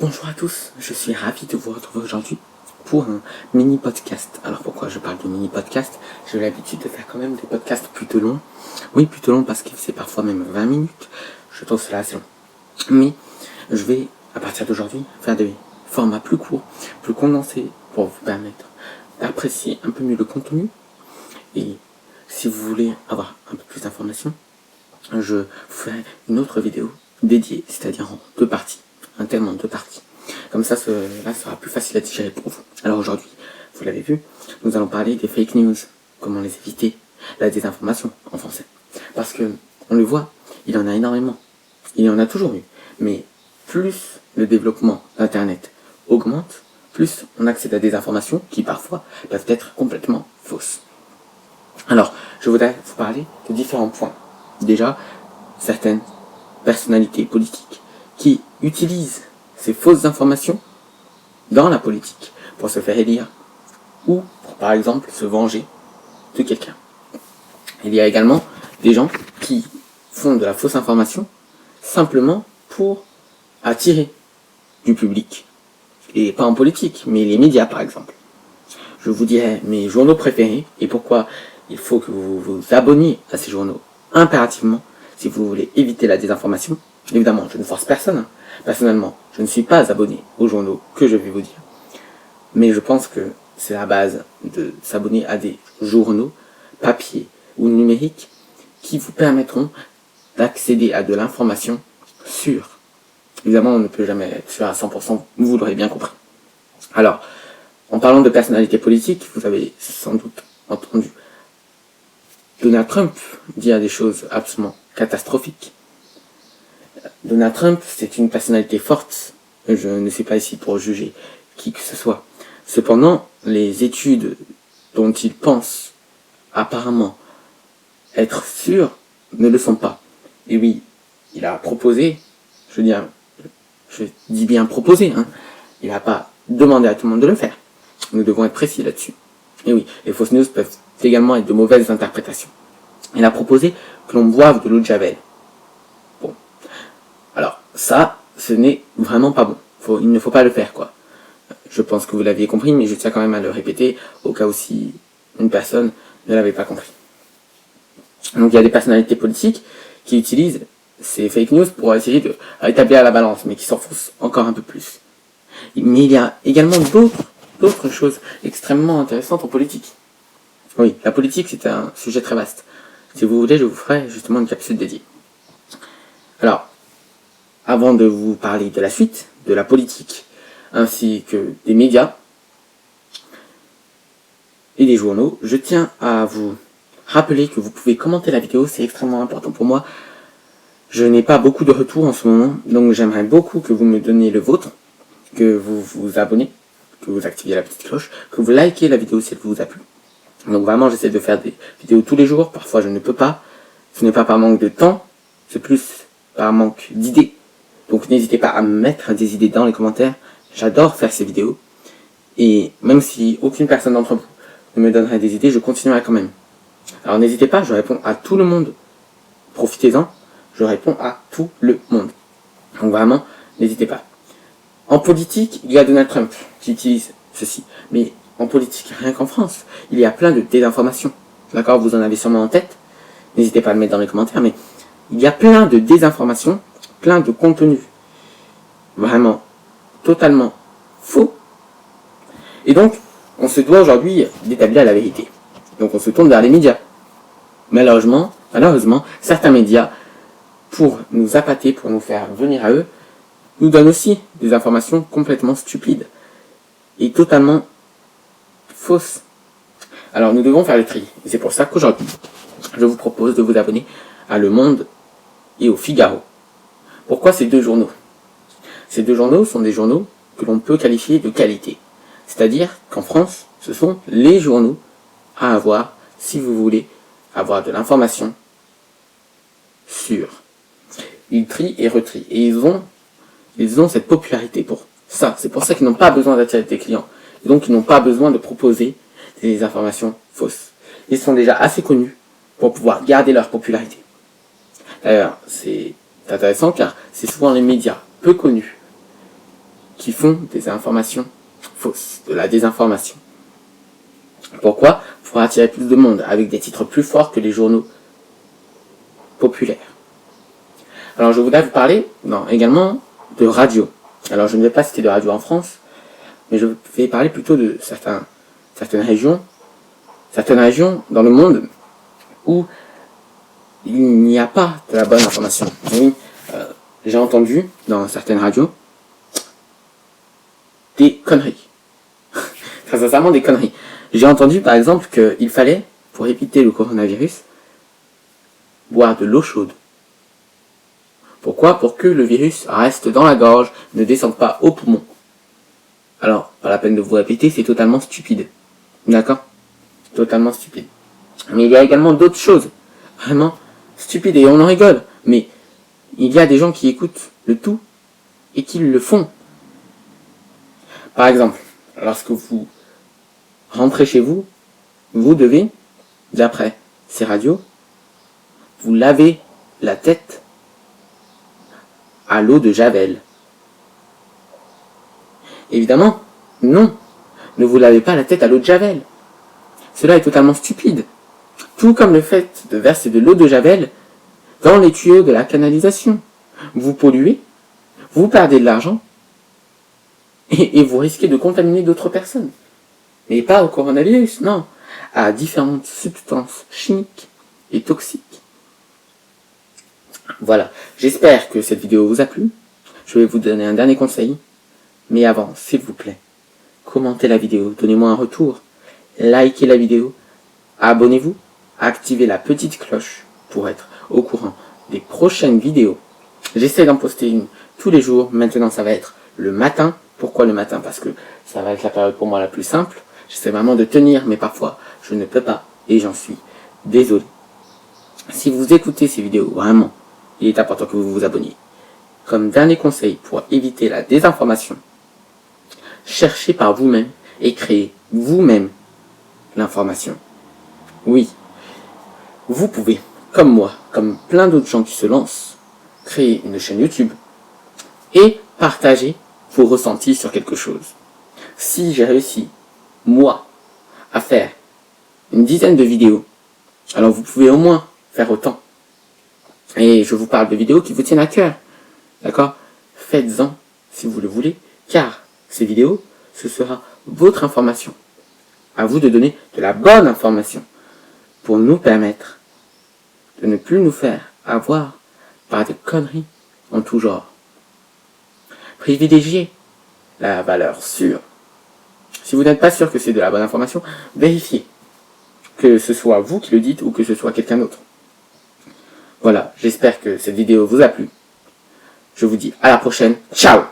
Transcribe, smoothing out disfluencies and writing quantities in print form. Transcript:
Bonjour à tous, je suis ravi de vous retrouver aujourd'hui pour un mini podcast. Alors pourquoi je parle de mini podcast? J'ai l'habitude de faire quand même des podcasts plutôt longs. Oui, plutôt longs parce que c'est parfois même 20 minutes. Je trouve cela assez long. Mais je vais, à partir d'aujourd'hui, faire des formats plus courts, plus condensés pour vous permettre d'apprécier un peu mieux le contenu. Et si vous voulez avoir un peu plus d'informations, je ferai une autre vidéo dédiée, c'est-à-dire en deux parties. Un thème en deux parties. Comme ça, cela sera plus facile à digérer pour vous. Alors aujourd'hui, vous l'avez vu, nous allons parler des fake news, comment les éviter, la désinformation en français. Parce que, on le voit, il y en a énormément. Il y en a toujours eu. Mais plus le développement d'Internet augmente, plus on accède à des informations qui parfois peuvent être complètement fausses. Alors, je voudrais vous parler de différents points. Déjà, certaines personnalités politiques qui utilisent ces fausses informations dans la politique pour se faire élire ou pour, par exemple, se venger de quelqu'un. Il y a également des gens qui font de la fausse information simplement pour attirer du public. Et pas en politique, mais les médias par exemple. Je vous dirai mes journaux préférés et pourquoi il faut que vous vous abonniez à ces journaux impérativement si vous voulez éviter la désinformation. Évidemment, je ne force personne. Personnellement, je ne suis pas abonné aux journaux que je vais vous dire. Mais je pense que c'est la base de s'abonner à des journaux, papier ou numériques, qui vous permettront d'accéder à de l'information sûre. Évidemment, on ne peut jamais être sûr à 100%, vous l'aurez bien compris. Alors, en parlant de personnalité politique, vous avez sans doute entendu Donald Trump dire des choses absolument catastrophiques. Donald Trump, c'est une personnalité forte. Je ne suis pas ici pour juger qui que ce soit. Cependant, les études dont il pense apparemment être sûres ne le sont pas. Et oui, il a proposé, je dis bien proposé, il n'a pas demandé à tout le monde de le faire. Nous devons être précis là-dessus. Et oui, les fausses news peuvent également être de mauvaises interprétations. Il a proposé que l'on boive de l'eau de Javel. Bon. Alors, ça, ce n'est vraiment pas bon. Il ne faut pas le faire, quoi. Je pense que vous l'aviez compris, mais je tiens quand même à le répéter, au cas où si une personne ne l'avait pas compris. Donc il y a des personnalités politiques qui utilisent ces fake news pour essayer de rétablir la balance, mais qui s'enfoncent encore un peu plus. Mais il y a également d'autres choses extrêmement intéressantes en politique. Oui, la politique, c'est un sujet très vaste. Si vous voulez, je vous ferai justement une capsule dédiée. Alors, avant de vous parler de la suite, de la politique, ainsi que des médias et des journaux, je tiens à vous rappeler que vous pouvez commenter la vidéo, c'est extrêmement important pour moi. Je n'ai pas beaucoup de retours en ce moment, donc j'aimerais beaucoup que vous me donniez le vôtre, que vous vous abonnez, que vous activiez la petite cloche, que vous likez la vidéo si elle vous a plu. Donc vraiment, j'essaie de faire des vidéos tous les jours, parfois je ne peux pas. Ce n'est pas par manque de temps, c'est plus par manque d'idées. Donc n'hésitez pas à me mettre des idées dans les commentaires. J'adore faire ces vidéos. Et même si aucune personne d'entre vous ne me donnerait des idées, je continuerai quand même. Alors n'hésitez pas, je réponds à tout le monde. Profitez-en, je réponds à tout le monde. Donc vraiment, n'hésitez pas. En politique, il y a Donald Trump qui utilise ceci. Mais en politique, rien qu'en France, il y a plein de désinformations. D'accord, vous en avez sûrement en tête. N'hésitez pas à le mettre dans les commentaires, mais il y a plein de désinformations, plein de contenus vraiment totalement faux. Et donc, on se doit aujourd'hui d'établir la vérité. Donc on se tourne vers les médias. Malheureusement, certains médias, pour nous appâter, pour nous faire venir à eux, nous donnent aussi des informations complètement stupides et totalement fausses. Alors nous devons faire le tri. Et c'est pour ça qu'aujourd'hui, je vous propose de vous abonner à Le Monde et au Figaro. Pourquoi ces deux journaux? Ces deux journaux sont des journaux que l'on peut qualifier de qualité. C'est-à-dire qu'en France, ce sont les journaux à avoir si vous voulez avoir de l'information sûre. Ils trient et retrient. Et ils ont cette popularité pour ça. C'est pour ça qu'ils n'ont pas besoin d'attirer des clients. Et donc ils n'ont pas besoin de proposer des informations fausses. Ils sont déjà assez connus pour pouvoir garder leur popularité. D'ailleurs, c'est intéressant car c'est souvent les médias peu connus qui font des informations fausses, de la désinformation. Pourquoi? Pour attirer plus de monde, avec des titres plus forts que les journaux populaires. Alors je voudrais vous parler également de radio. Alors je ne vais pas citer de radio en France, mais je vais parler plutôt de certaines régions dans le monde où il n'y a pas de la bonne information. Oui, j'ai entendu dans certaines radios des conneries. Très sincèrement, des conneries. J'ai entendu par exemple qu'il fallait, pour éviter le coronavirus, boire de l'eau chaude. Pourquoi? Pour que le virus reste dans la gorge, ne descende pas au poumon. Alors, pas la peine de vous répéter, c'est totalement stupide. D'accord? Totalement stupide. Mais il y a également d'autres choses, vraiment stupides, et on en rigole. Mais il y a des gens qui écoutent le tout et qui le font. Par exemple, lorsque vous rentrez chez vous, vous devez, d'après ces radios, vous laver la tête à l'eau de Javel. Évidemment, non. Ne vous lavez pas la tête à l'eau de Javel. Cela est totalement stupide. Tout comme le fait de verser de l'eau de Javel dans les tuyaux de la canalisation. Vous polluez, vous perdez de l'argent et vous risquez de contaminer d'autres personnes. Mais pas au coronavirus, non. À différentes substances chimiques et toxiques. Voilà, j'espère que cette vidéo vous a plu. Je vais vous donner un dernier conseil. Mais avant, s'il vous plaît, commentez la vidéo, donnez-moi un retour, likez la vidéo, abonnez-vous, activez la petite cloche pour être au courant des prochaines vidéos. J'essaie d'en poster une tous les jours. Maintenant, ça va être le matin. Pourquoi le matin? Parce que ça va être la période pour moi la plus simple. J'essaie vraiment de tenir, mais parfois, je ne peux pas. Et j'en suis désolé. Si vous écoutez ces vidéos, vraiment, il est important que vous vous abonniez. Comme dernier conseil pour éviter la désinformation, cherchez par vous-même et créez vous-même l'information. Oui, vous pouvez, comme moi, comme plein d'autres gens qui se lancent, créer une chaîne YouTube et partager vos ressentis sur quelque chose. Si j'ai réussi, moi, à faire une dizaine de vidéos, alors vous pouvez au moins faire autant. Et je vous parle de vidéos qui vous tiennent à cœur. D'accord? Faites-en si vous le voulez, car ces vidéos, ce sera votre information. À vous de donner de la bonne information pour nous permettre de ne plus nous faire avoir par des conneries en tout genre. Privilégiez la valeur sûre. Si vous n'êtes pas sûr que c'est de la bonne information, vérifiez. Que ce soit vous qui le dites ou que ce soit quelqu'un d'autre. Voilà, j'espère que cette vidéo vous a plu. Je vous dis à la prochaine. Ciao!